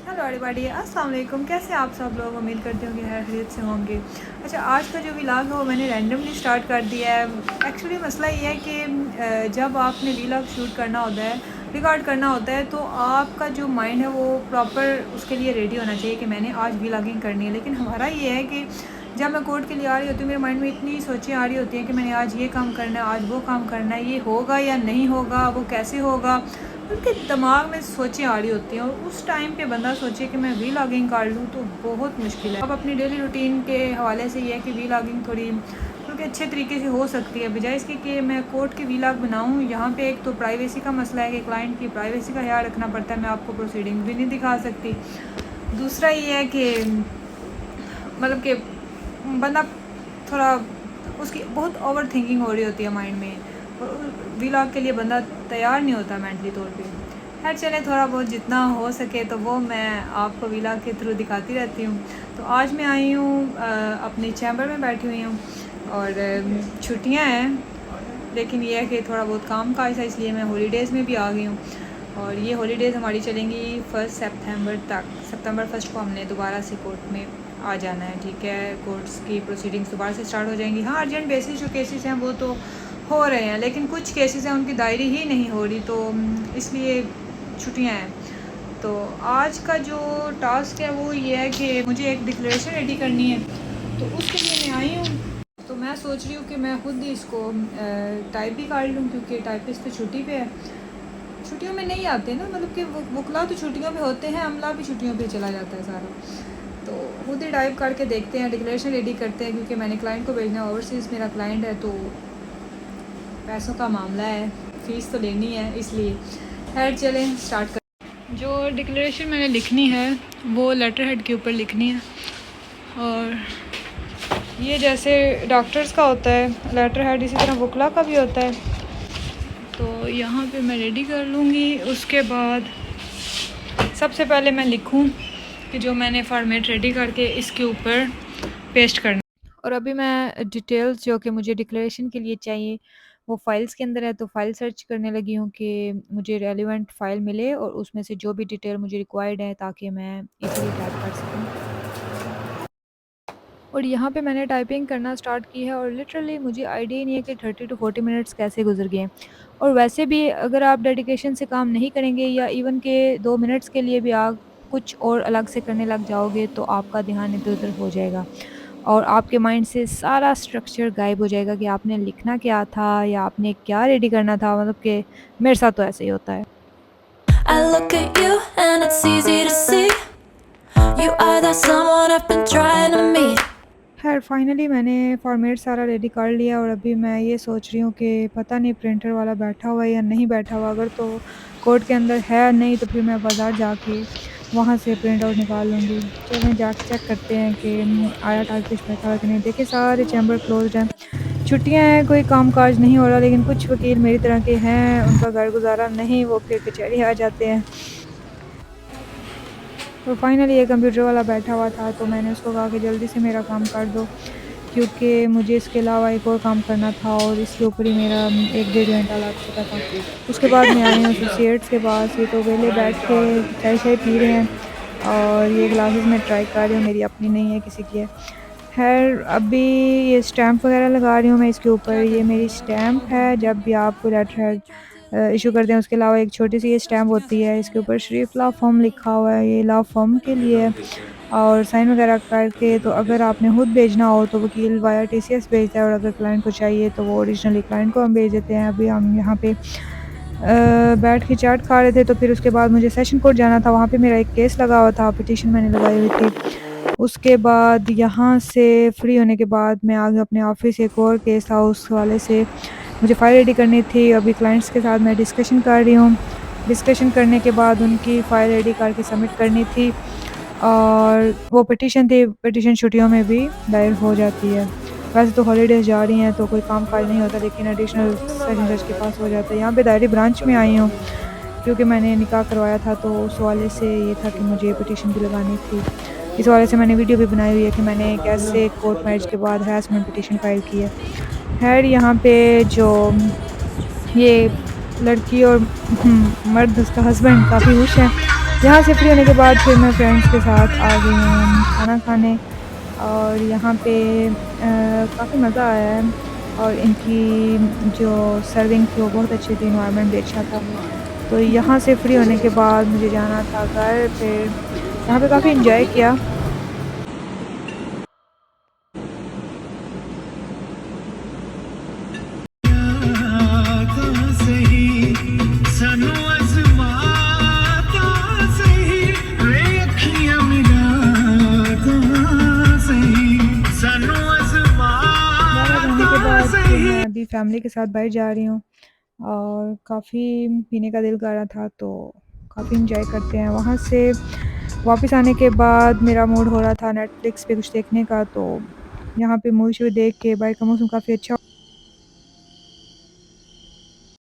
Hello everybody, अस्सलाम वालेकुम। कैसे आप सब लोग? उम्मीद करती हूँ कि खैरियत से होंगे। अच्छा, आज का जो व्लॉग है वो मैंने रैंडमली स्टार्ट कर दिया है। एक्चुअली मसला ये है कि जब आपने व्लॉग शूट करना होता है, रिकॉर्ड करना होता है, तो आपका जो माइंड है वो प्रॉपर उसके लिए रेडी होना चाहिए कि मैंने आज व्लॉगिंग करनी है। लेकिन हमारा ये है कि जब मैं कोर्ट के लिए आ रही होती हूँ, मेरे माइंड में इतनी सोचें आ रही होती हैं कि मैंने आज ये काम करना है, आज वो काम करना है, ये होगा या नहीं होगा, वो कैसे होगा। उनके दिमाग में सोचें आ रही होती हैं और उस टाइम पे बंदा सोचे कि मैं व्लॉगिंग कर लूँ तो बहुत मुश्किल है। अब अपनी डेली रूटीन के हवाले से ये है कि व्लॉगिंग थोड़ी क्योंकि अच्छे तरीके से हो सकती है, बजाय इसके कि मैं कोर्ट के व्लॉग बनाऊँ। यहाँ पे एक तो प्राइवेसी का मसला है कि क्लाइंट की प्राइवेसी का ख्याल रखना पड़ता है, मैं आपको प्रोसीडिंग भी नहीं दिखा सकती। दूसरा ये है कि मतलब कि बंदा थोड़ा उसकी बहुत ओवर थिंकिंग हो रही होती है माइंड में, और व्लॉग के लिए बंदा तैयार नहीं होता मेंटली तौर पे। खैर चले, थोड़ा बहुत जितना हो सके तो वो मैं आपको व्लॉग के थ्रू दिखाती रहती हूँ। तो आज मैं आई हूँ अपने चैम्बर में बैठी हुई हूँ और छुट्टियाँ हैं, लेकिन ये है कि थोड़ा बहुत काम काज था, इसलिए मैं हॉलीडेज़ में भी आ गई हूँ। और ये हॉलीडेज़ हमारी चलेंगी 1 सितंबर तक। सितंबर 1 को हमने दोबारा से कोर्ट में आ जाना है, ठीक है। कोर्ट्स की प्रोसीडिंग्स दोबारा से स्टार्ट हो जाएंगी। हाँ, अर्जेंट बेसिस जो केसेस हैं वो तो हो रहे हैं, लेकिन कुछ केसेस हैं उनकी दायरी ही नहीं हो रही, तो इसलिए छुट्टियां हैं। तो आज का जो टास्क है वो ये है कि मुझे एक डिक्लेरेशन रेडी करनी है, तो उसके लिए मैं आई हूँ। तो मैं सोच रही हूँ कि मैं खुद ही इसको टाइप भी कर लूँ, क्योंकि टाइपिस्ट तो छुट्टी पे है। छुट्टियों में नहीं आते ना, मतलब कि वकला तो छुट्टियों पे होते हैं, अमला भी छुट्टियों पे चला जाता है सारा। तो खुद ही टाइप करके देखते हैं, डिक्लेरेशन रेडी करते हैं, क्योंकि मैंने क्लाइंट को भेजना है। ओवरसीज़ मेरा क्लाइंट है तो पैसों का मामला है, फ़ीस तो लेनी है, इसलिए खैर चलें स्टार्ट कर। जो डिक्लेरेशन मैंने लिखनी है वो लेटर हेड के ऊपर लिखनी है, और ये जैसे डॉक्टर्स का होता है लेटर हेड, इसी तरह वकला का भी होता है। तो यहाँ पे मैं रेडी कर लूँगी। उसके बाद सबसे पहले मैं लिखूँ कि जो मैंने फॉर्मेट रेडी करके इसके ऊपर पेस्ट करना। और अभी मैं डिटेल्स जो कि मुझे डिक्लेरेशन के लिए चाहिए वो फ़ाइल्स के अंदर है, तो फ़ाइल सर्च करने लगी हूँ कि मुझे रेलिवेंट फ़ाइल मिले और उसमें से जो भी डिटेल मुझे रिक्वायर्ड है, ताकि मैं इजीली टाइप कर सकूँ। और यहाँ पे मैंने टाइपिंग करना स्टार्ट की है और लिटरली मुझे आइडिया ही नहीं है कि 30 टू 40 मिनट्स कैसे गुजर गए हैं। और वैसे भी अगर आप डेडिकेशन से काम नहीं करेंगे या इवन के 2 मिनट्स के लिए भी आप कुछ और अलग से करने लग जाओगे, तो आपका ध्यान इधर-उधर हो जाएगा और आपके माइंड से सारा स्ट्रक्चर गायब हो जाएगा कि आपने लिखना क्या था या आपने क्या रेडी करना था। मतलब कि मेरे साथ तो ऐसे ही होता है। I look at you and it's easy to see you are that someone I've been trying to meet. खैर फाइनली मैंने फॉर्मेट सारा रेडी कर लिया और अभी मैं ये सोच रही हूँ कि पता नहीं प्रिंटर वाला बैठा हुआ है या नहीं बैठा हुआ। अगर तो कोर्ट के अंदर है, नहीं तो फिर मैं बाज़ार जाके वहाँ से प्रिंट आउट निकाल लूँगी। चलें जाके चेक करते हैं कि आया टाइपिस्ट बैठा हुआ कि नहीं। देखिए सारे चैम्बर क्लोज्ड हैं, छुट्टियाँ हैं, कोई काम काज नहीं हो रहा। लेकिन कुछ वकील मेरी तरह के हैं, उनका घर गुजारा नहीं, वो फिर कचहरी आ जाते हैं। तो फाइनली ये कंप्यूटर वाला बैठा हुआ था, तो मैंने उसको कहा कि जल्दी से मेरा काम कर दो, क्योंकि मुझे इसके अलावा एक और काम करना था और इसके ऊपर ही मेरा 1 डेढ़ घंटा लग चुका था। उसके बाद मैं आई हूँ एसोसिएट्स के पास, ये तो वेले बैठ के चाय शाय पी रहे हैं और ये ग्लासेस में ट्राई कर रही हूँ, मेरी अपनी नहीं है, किसी की है। खैर अभी ये स्टैम्प वगैरह लगा रही हूँ मैं इसके ऊपर। ये मेरी स्टैम्प है, जब भी आप लेटर हेड इशू करते हैं उसके अलावा एक छोटी सी ये स्टैम्प होती है, इसके ऊपर शरीफ लॉ फर्म लिखा हुआ है, ये लॉ फर्म के लिए है। और साइन वगैरह करके, तो अगर आपने खुद भेजना हो तो वकील वाया टीसीएस भेजता है, और अगर क्लाइंट को चाहिए तो वो ओरिजिनली क्लाइंट को हम भेज देते हैं। अभी हम यहाँ पे बैठ के चाट खा रहे थे, तो फिर उसके बाद मुझे सेशन कोर्ट जाना था, वहाँ पे मेरा एक केस लगा हुआ था, पिटीशन मैंने लगाई हुई थी। उसके बाद यहाँ से फ्री होने के बाद मैं आ गई अपने ऑफिस, एक और केस था उस वाले से मुझे फ़ाइल रेडी करनी थी। अभी क्लाइंट्स के साथ मैं डिस्कशन कर रही हूँ, डिस्कशन करने के बाद उनकी फ़ाइल रेडी करके सबमिट करनी थी। और वो पिटीशन थी, पिटीशन छुट्टियों में भी दायर हो जाती है। वैसे तो हॉलीडेज़ जा रही हैं तो कोई काम काज नहीं होता, लेकिन एडिशनल सेशन जज के पास हो जाता है। यहाँ पे दायरी ब्रांच में आई हूँ क्योंकि मैंने निकाह करवाया था, तो उस वाले से ये था कि मुझे पिटीशन भी लगानी थी। इस वाले से मैंने वीडियो भी बनाई हुई है कि मैंने कैसे कोर्ट मैरिज के बाद हैरेसमेंट पिटीशन फाइल की है। खैर यहाँ पे जो ये लड़की और मर्द उसका हस्बैंड काफ़ी खुश हैं यहाँ से फ्री होने के बाद फिर मैं फ्रेंड्स के साथ आ गई हूँ खाना खाने। और यहाँ पे काफ़ी मज़ा आया है और इनकी जो सर्विंग थी वो बहुत अच्छी थी, एनवायरनमेंट भी अच्छा था। तो यहाँ से फ्री होने के बाद मुझे जाना था घर, फिर यहाँ पे काफ़ी एंजॉय किया। बाहर जाने के बाद फिर मैं अभी फैमिली के साथ बाहर जा रही हूँ और काफ़ी पीने का दिल कर रहा था, तो काफ़ी एंजॉय करते हैं। वहाँ से वापस आने के बाद मेरा मूड हो रहा था नेटफ्लिक्स पे कुछ देखने का, तो यहाँ पे मूवी शूवी देख के बाहर का मौसम काफ़ी अच्छा